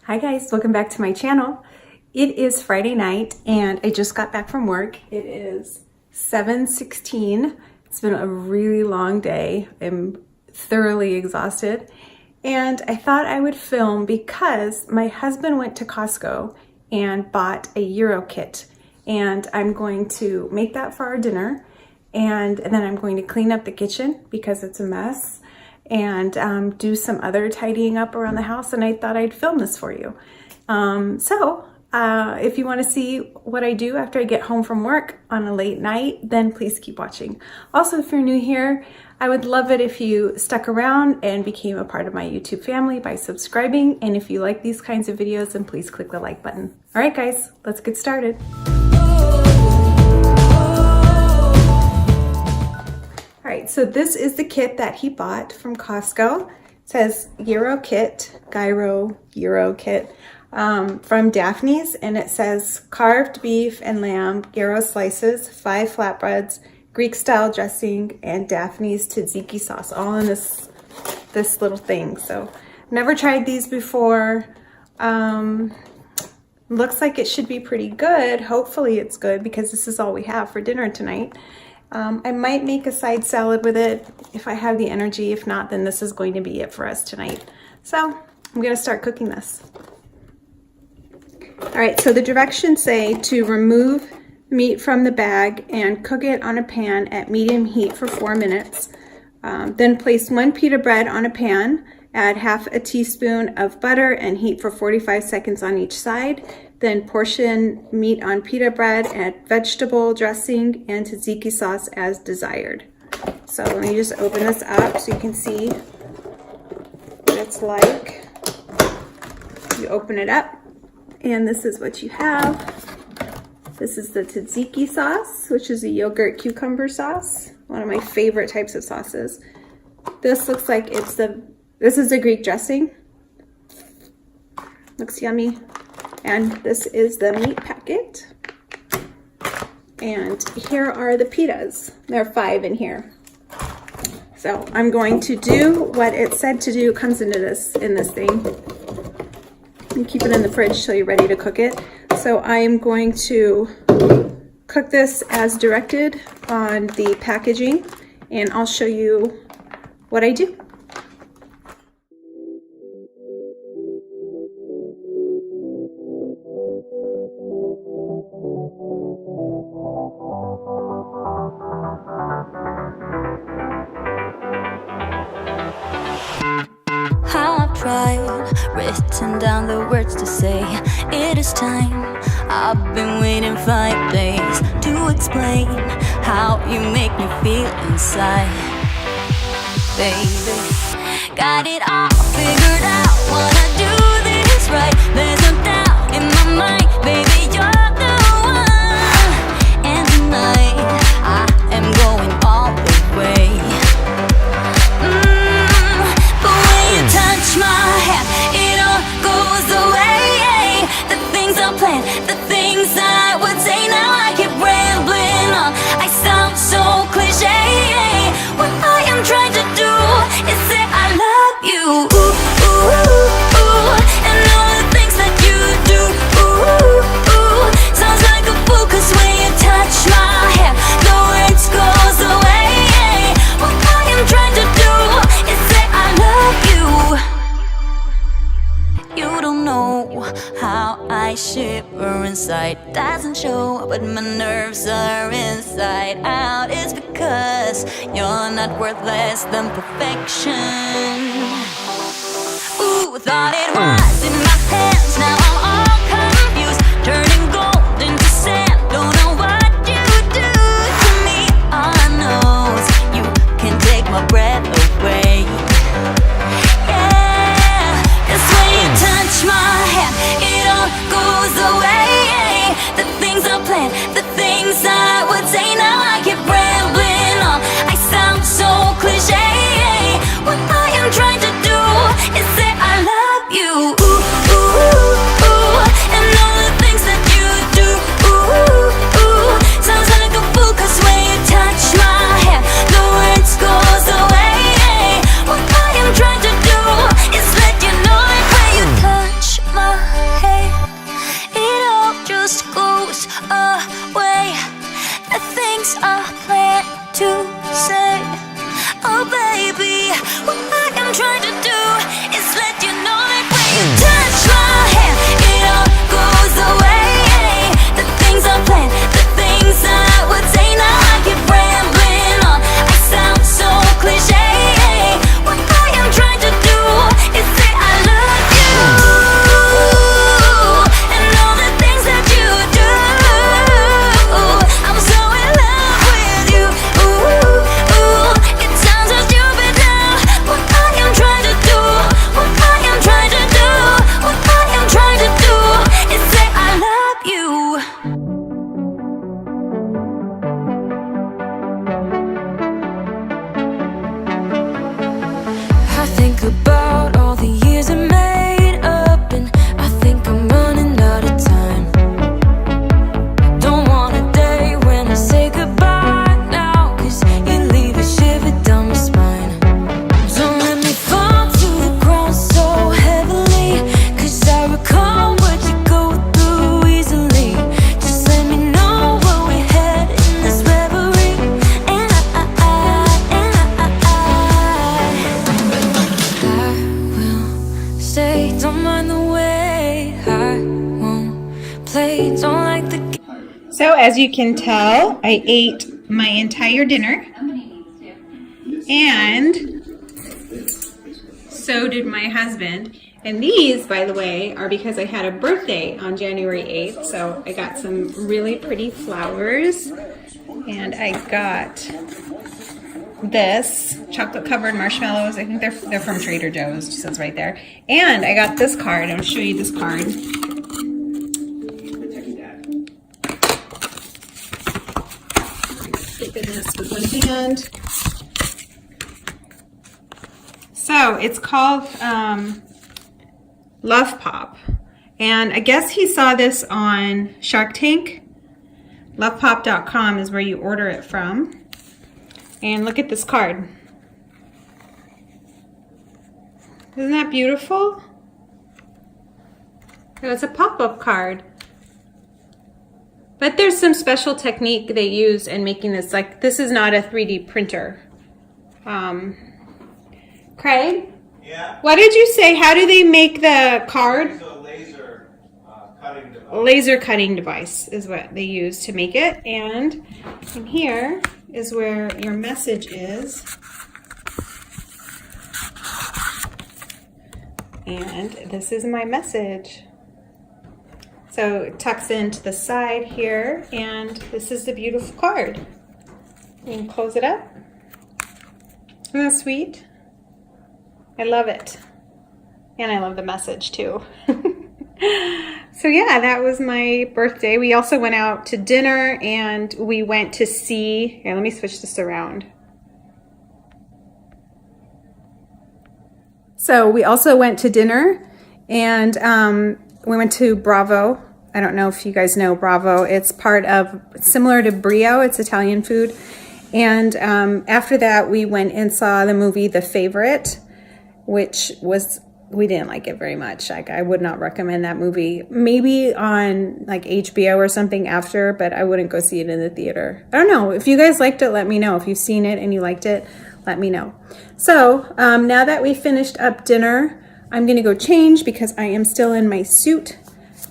Hi guys, welcome back to my channel. It is Friday night and I just got back from work. It is 7:16. It's been a really long day. I'm thoroughly exhausted and I thought I would film because my husband went to Costco and bought a Gyro kit, and I'm going to make that for our dinner, and then I'm going to clean up the kitchen because it's a mess, and do some other tidying up around the house, and I thought I'd film this for you. If you want to see what I do after I get home from work on a late night, then please keep watching. Also, if you're new here, I would love it if you stuck around and became a part of my YouTube family by subscribing, and if you like these kinds of videos, then please click the like button. All right guys, let's get started. All right, so this is the kit that he bought from Costco. It says Gyro kit, Gyro kit from Daphne's, and it says carved beef and lamb, Gyro slices, 5 flatbreads, Greek style dressing, and Daphne's tzatziki sauce, all in this little thing. So never tried these before. Looks like it should be pretty good. Hopefully it's good because this is all we have for dinner tonight. I might make a side salad with it if I have the energy. If not, then this is going to be it for us tonight. So I'm gonna start cooking this. All right, so the directions say to remove meat from the bag and cook it on a pan at medium heat for 4 minutes. Then place 1 pita bread on a pan, add half a teaspoon of butter and heat for 45 seconds on each side. Then portion meat on pita bread, add vegetable dressing and tzatziki sauce as desired. So let me just open this up so you can see what it's like. You open it up and this is what you have. This is the tzatziki sauce, which is a yogurt cucumber sauce, one of my favorite types of sauces. This looks like this is a Greek dressing. Looks yummy. And this is the meat packet. And here are the pitas. There are 5 in here. So I'm going to do what it said to do. It comes into this thing. You keep it in the fridge till you're ready to cook it. So I am going to cook this as directed on the packaging, and I'll show you what I do. Written down the words to say, it is time. I've been waiting 5 days to explain how you make me feel inside. Baby, got it all figured out, wanna do this right. There's no doubt in my mind, baby, you're the one. And tonight, I am going all the way. The way you touch my hand, it all goes away. The things I planned, the things I would say, now I keep rambling on. I sound so cliche. What I am trying to do is say I love you. Ooh, ooh, ooh, ooh. And all the things that you do. Ooh, ooh, ooh. Sounds like a fool, 'cause when you touch my hand, the words goes away. What I am trying to do is say I love you. You don't know how I shiver inside. Doesn't show, but my nerves are inside out. It's because you're not worth less than perfection. Ooh, thought it was in my hands, now I'm all confused. Turning gold into sand, don't know what you do to me. All I know is you can take my breath away. My hand, it all goes away. The things I planned, the things I would say, now I keep rambling on. I sound so cliche. What I am trying to do is say I love you. Ooh. say, don't mind the way I won't play, don't like the So as you can tell, I ate my entire dinner, and so did my husband. And these, by the way, are because I had a birthday on January 8th, so I got some really pretty flowers, and I got this chocolate covered marshmallows. I think they're from Trader Joe's, just says right there. And I got this card. I'll show you this card. Open this with one hand. So it's called Love Pop, and I guess he saw this on Shark Tank. Lovepop.com is where you order it from. And look at this card. Isn't that beautiful? So it's a pop-up card. But there's some special technique they use in making this. Like, this is not a 3D printer. Craig? Yeah. What did you say? How do they make the card? It's a laser cutting device. Laser cutting device is what they use to make it. And in here is where your message is. And this is my message. So it tucks into the side here, and this is the beautiful card. You can close it up. Isn't that sweet? I love it. And I love the message too. So yeah, that was my birthday. We also went out to dinner, and we went to see, here, let me switch this around. So we also went to dinner, and we went to Bravo. I don't know if you guys know Bravo. It's part of, similar to Brio, it's Italian food. And after that, we went and saw the movie The Favorite, which was, we didn't like it very much. Like, I would not recommend that movie. Maybe on like HBO or something after, but I wouldn't go see it in the theater. I don't know. If you guys liked it, let me know. If you've seen it and you liked it, let me know. So now that we finished up dinner, I'm gonna go change because I am still in my suit,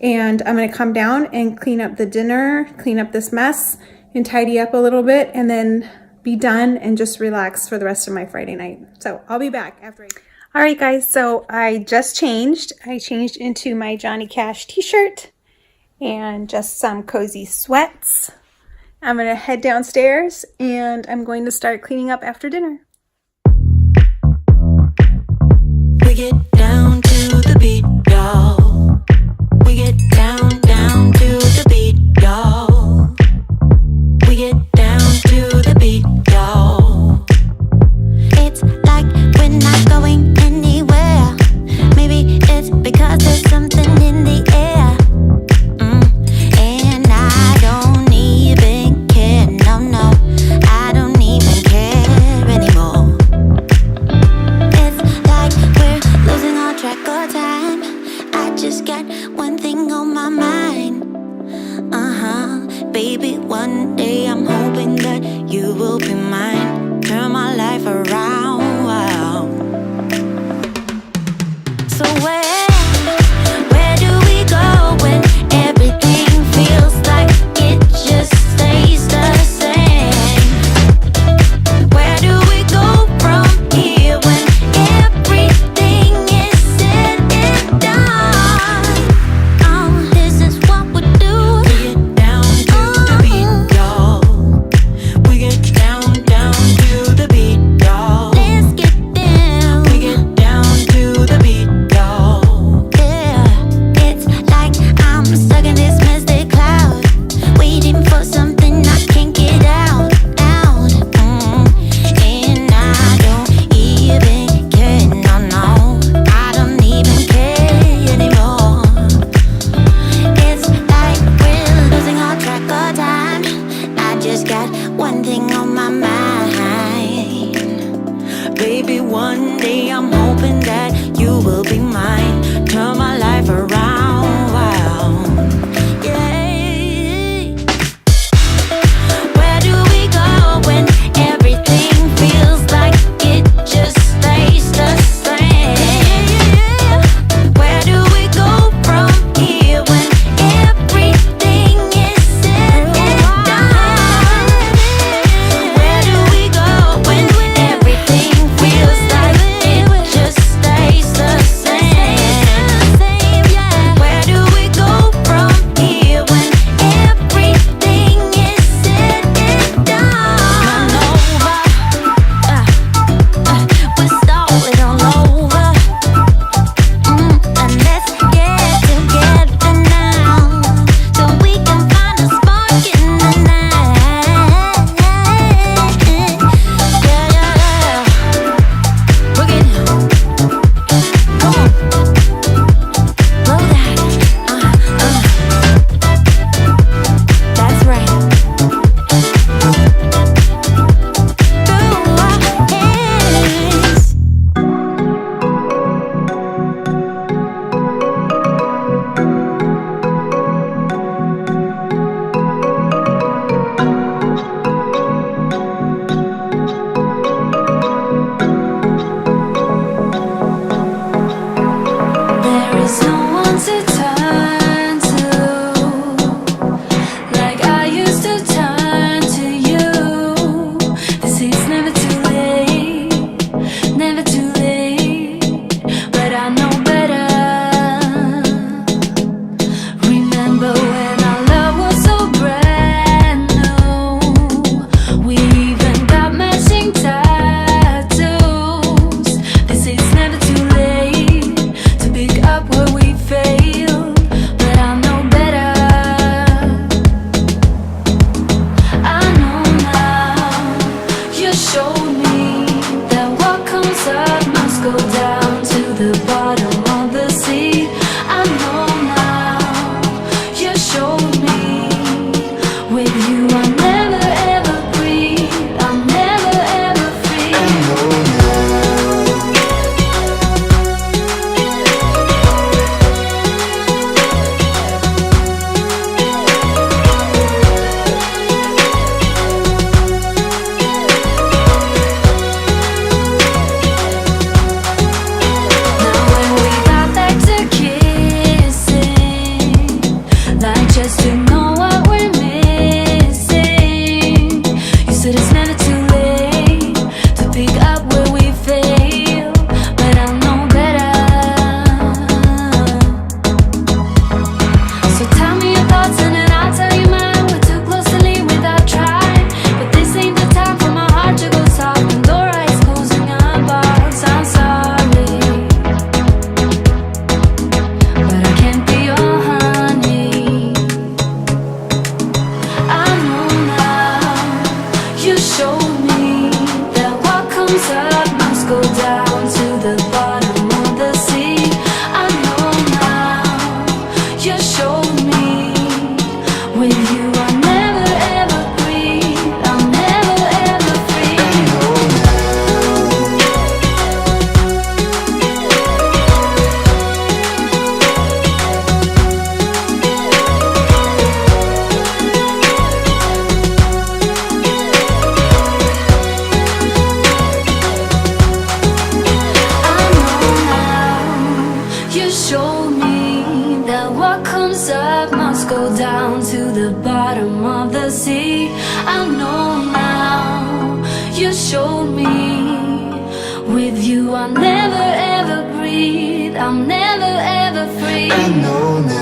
and I'm gonna come down and clean up the dinner, clean up this mess, and tidy up a little bit, and then be done and just relax for the rest of my Friday night. So I'll be back after. All right, guys, so I just changed. I changed into my Johnny Cash t-shirt and just some cozy sweats. I'm gonna head downstairs, and I'm going to start cleaning up after dinner. We get down to the beat, y'all. We get down, down to the beat, y'all. We get down to the beat, y'all. It's like we're not going anywhere. Maybe it's because there's something in the air. And I don't even care, no, no. I don't even care anymore. It's like we're losing all track of time. I just got one thing on my mind. Baby, one day I'm hoping that you will be mine. Turn my life around. So where do we go when everything feels like it just stays the same? Where do we go from here when everything is said and done? This is what we do. We get down to the beat, y'all. We get down, down to the beat, y'all. Let's get down. We get down to the beat, y'all. showed me that what comes up must go down to the bottom of the sea. I know now, you showed me. With you I'll never ever breathe, I'm never ever free. I know now.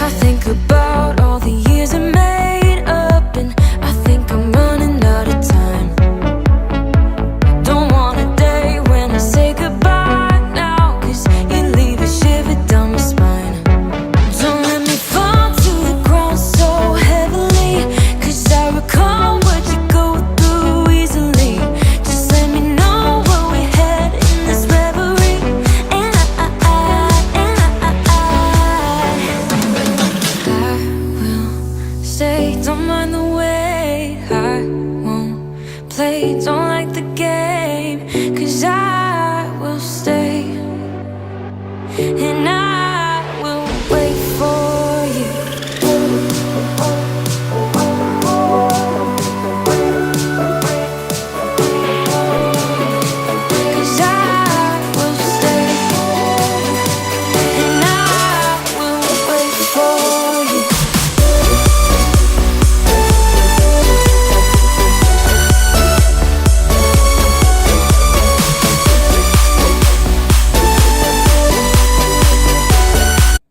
I think about all the years I made up, and I think I'm running out of time. Don't want a day when I say goodbye now, 'cause you leave a shiver down my spine. Don't let me fall to the ground so heavily, 'cause I recall what you go through easily. Just let me know where we head in this reverie, and I will stay. Don't mind the wait, I won't play. Don't like the game, 'cause I will stay. And I